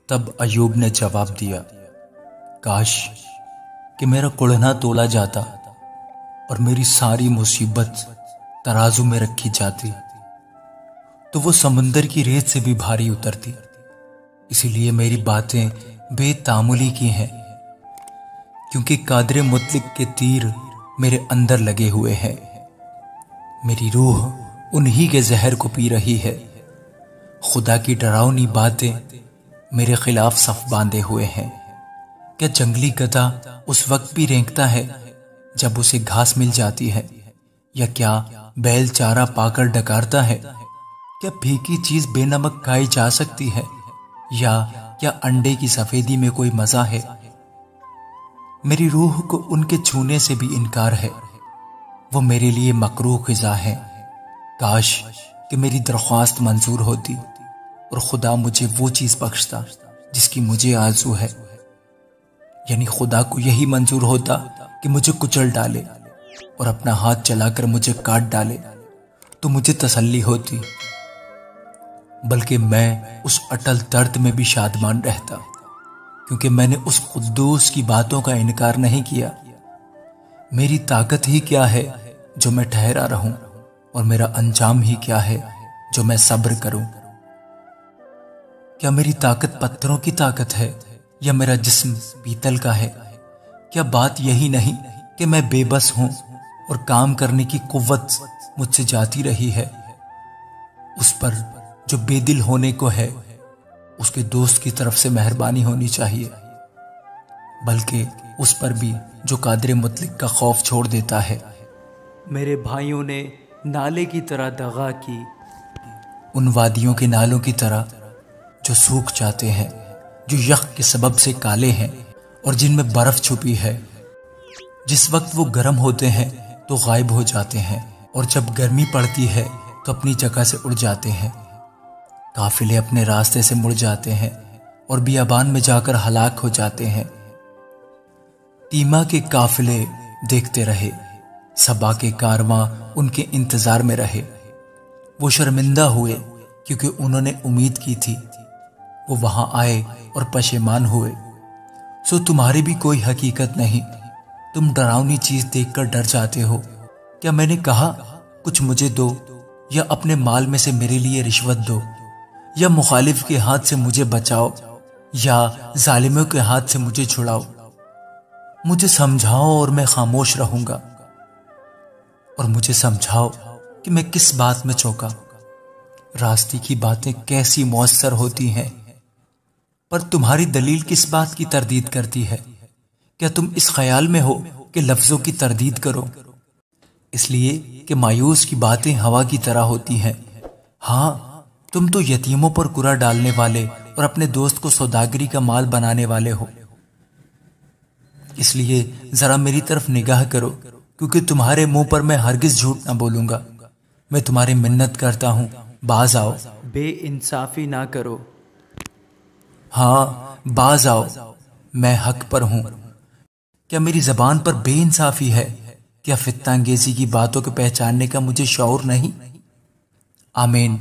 تب ایوب نے جواب دیا، کاش کہ میرا کڑھنا تولا جاتا اور میری ساری مصیبت ترازو میں رکھی جاتی تو وہ سمندر کی ریت سے بھی بھاری اترتی۔ اسی لیے میری باتیں بے تعاملی کی ہیں، کیونکہ قادر مطلق کے تیر میرے اندر لگے ہوئے ہیں۔ میری روح انہی کے زہر کو پی رہی ہے۔ خدا کی ڈراؤنی باتیں میرے خلاف صف باندھے ہوئے ہیں۔ کیا جنگلی گدھا اس وقت بھی رینگتا ہے جب اسے گھاس مل جاتی ہے؟ یا کیا بیل چارہ پا کر ڈکارتا ہے؟ کیا پھیکی چیز بے نمک کھائی جا سکتی ہے؟ یا کیا انڈے کی سفیدی میں کوئی مزہ ہے؟ میری روح کو ان کے چھونے سے بھی انکار ہے۔ وہ میرے لیے مکروہ غذا ہے۔ کاش کہ میری درخواست منظور ہوتی اور خدا مجھے وہ چیز بخشتا جس کی مجھے آرزو ہے، یعنی خدا کو یہی منظور ہوتا کہ مجھے کچل ڈالے اور اپنا ہاتھ چلا کر مجھے کاٹ ڈالے تو مجھے تسلی ہوتی، بلکہ میں اس اٹل درد میں بھی شادمان رہتا، کیونکہ میں نے اس قدوس کی باتوں کا انکار نہیں کیا۔ میری طاقت ہی کیا ہے جو میں ٹھہرا رہوں، اور میرا انجام ہی کیا ہے جو میں صبر کروں؟ کیا میری طاقت پتھروں کی طاقت ہے یا میرا جسم پیتل کا ہے؟ کیا بات یہی نہیں کہ میں بے بس ہوں اور کام کرنے کی قوت مجھ سے جاتی رہی ہے؟ اس پر جو بے دل ہونے کو ہے اس کے دوست کی طرف سے مہربانی ہونی چاہیے، بلکہ اس پر بھی جو قادر مطلق کا خوف چھوڑ دیتا ہے۔ میرے بھائیوں نے نالے کی طرح دغا کی، ان وادیوں کے نالوں کی طرح جو سوکھ جاتے ہیں، جو یخ کے سبب سے کالے ہیں اور جن میں برف چھپی ہے۔ جس وقت وہ گرم ہوتے ہیں تو غائب ہو جاتے ہیں، اور جب گرمی پڑتی ہے تو اپنی جگہ سے اڑ جاتے ہیں۔ قافلے اپنے راستے سے مڑ جاتے ہیں اور بیابان میں جا کر ہلاک ہو جاتے ہیں۔ تیما کے قافلے دیکھتے رہے، سبا کے کارواں ان کے انتظار میں رہے۔ وہ شرمندہ ہوئے کیونکہ انہوں نے امید کی تھی، وہ وہاں آئے اور پشیمان ہوئے۔ سو تمہاری بھی کوئی حقیقت نہیں، تم ڈراؤنی چیز دیکھ کر ڈر جاتے ہو۔ کیا میں نے کہا کچھ مجھے دو، یا اپنے مال میں سے میرے لیے رشوت دو، یا مخالف کے ہاتھ سے مجھے بچاؤ، یا ظالموں کے ہاتھ سے مجھے چھڑاؤ؟ مجھے سمجھاؤ اور میں خاموش رہوں گا، اور مجھے سمجھاؤ کہ میں کس بات میں چوکا۔ راستے کی باتیں کیسی مؤثر ہوتی ہیں، پر تمہاری دلیل کس بات کی تردید کرتی ہے؟ کیا تم اس خیال میں ہو کہ لفظوں کی تردید کرو؟ اس لیے کہ مایوس کی باتیں ہوا کی طرح ہوتی ہیں۔ ہاں، تم تو یتیموں پر کرا ڈالنے والے اور اپنے دوست کو سوداگری کا مال بنانے والے ہو۔ اس لیے ذرا میری طرف نگاہ کرو، کیونکہ تمہارے منہ پر میں ہرگز جھوٹ نہ بولوں گا۔ میں تمہاری منت کرتا ہوں، باز آؤ۔ بے انصافی نہ کرو۔ ہاں، باز آؤ، میں حق پر ہوں۔ کیا میری زبان پر بے انصافی ہے؟ کیا فتنہ انگیزی کی باتوں کو پہچاننے کا مجھے شعور نہیں؟ آمین۔